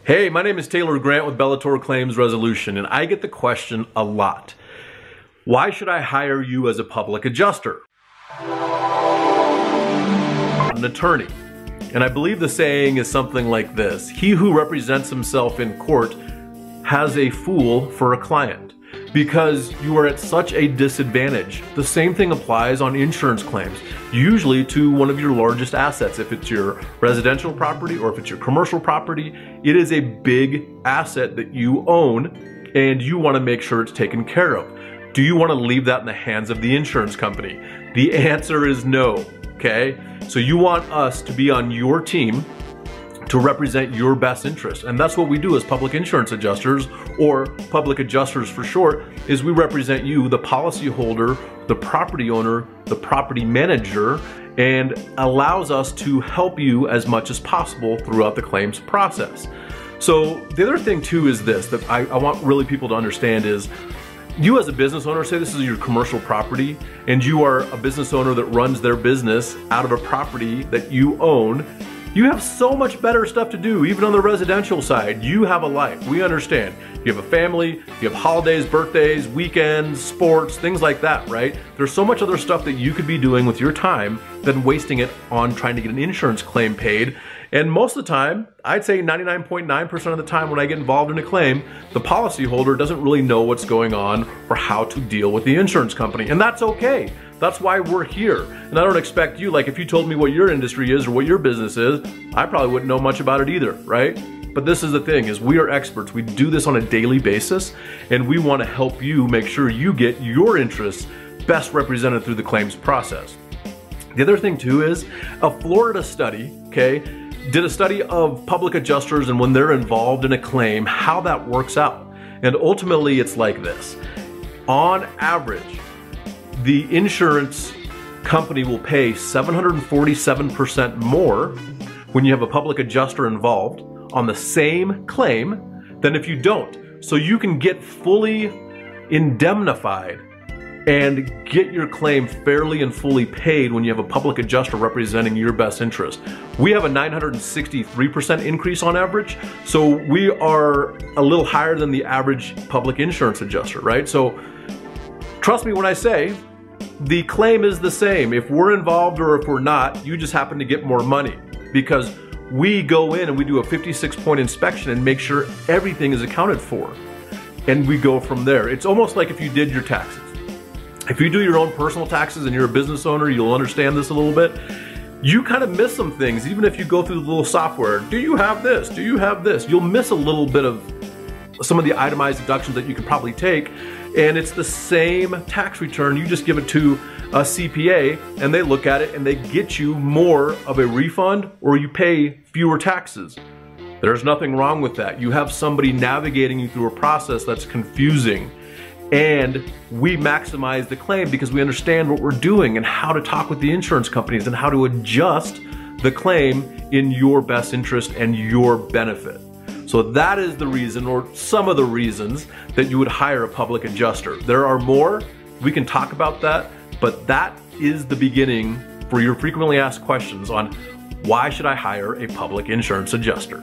Hey, my name is Taylor Grant with Bellator Claims Resolution, and I get the question a lot. Why should I hire you as a public adjuster? An attorney. And I believe the saying is something like this: he who represents himself in court has a fool for a client. Because you are at such a disadvantage. The same thing applies on insurance claims, usually to one of your largest assets. If it's your residential property or if it's your commercial property, it is a big asset that you own and you want to make sure it's taken care of. Do you want to leave that in the hands of the insurance company? The answer is no, okay? So you want us to be on your team to represent your best interest. And that's what we do as public insurance adjusters, or public adjusters for short, is we represent you, the policyholder, the property owner, the property manager, and allows us to help you as much as possible throughout the claims process. So the other thing too is this, that I want really people to understand is, you as a business owner, say this is your commercial property, and you are a business owner that runs their business out of a property that you own. You have so much better stuff to do, even on the residential side. You have a life, we understand. You have a family, you have holidays, birthdays, weekends, sports, things like that, right? There's so much other stuff that you could be doing with your time than wasting it on trying to get an insurance claim paid. And most of the time, I'd say 99.9% of the time when I get involved in a claim, the policyholder doesn't really know what's going on or how to deal with the insurance company. And that's okay. That's why we're here. And I don't expect you, like if you told me what your industry is or what your business is, I probably wouldn't know much about it either, right? But this is the thing, is we are experts. We do this on a daily basis, and we want to help you make sure you get your interests best represented through the claims process. The other thing too is a Florida study, okay, did a study of public adjusters and when they're involved in a claim, how that works out. And ultimately it's like this. On average, the insurance company will pay 747% more when you have a public adjuster involved on the same claim than if you don't. So you can get fully indemnified and get your claim fairly and fully paid when you have a public adjuster representing your best interest. We have a 963% increase on average, so we are a little higher than the average public insurance adjuster, right? So trust me when I say the claim is the same. If we're involved or if we're not, you just happen to get more money, because we go in and we do a 56-point inspection and make sure everything is accounted for. And we go from there. It's almost like if you did your taxes. If you do your own personal taxes and you're a business owner, you'll understand this a little bit. You kind of miss some things, even if you go through the little software. Do you have this? Do you have this? You'll miss a little bit of some of the itemized deductions that you could probably take, and it's the same tax return. You just give it to a CPA and they look at it and they get you more of a refund, or you pay fewer taxes. There's nothing wrong with that. You have somebody navigating you through a process that's confusing, and we maximize the claim because we understand what we're doing and how to talk with the insurance companies and how to adjust the claim in your best interest and your benefit. So that is the reason, or some of the reasons, that you would hire a public adjuster. There are more, we can talk about that, but that is the beginning for your frequently asked questions on why should I hire a public insurance adjuster.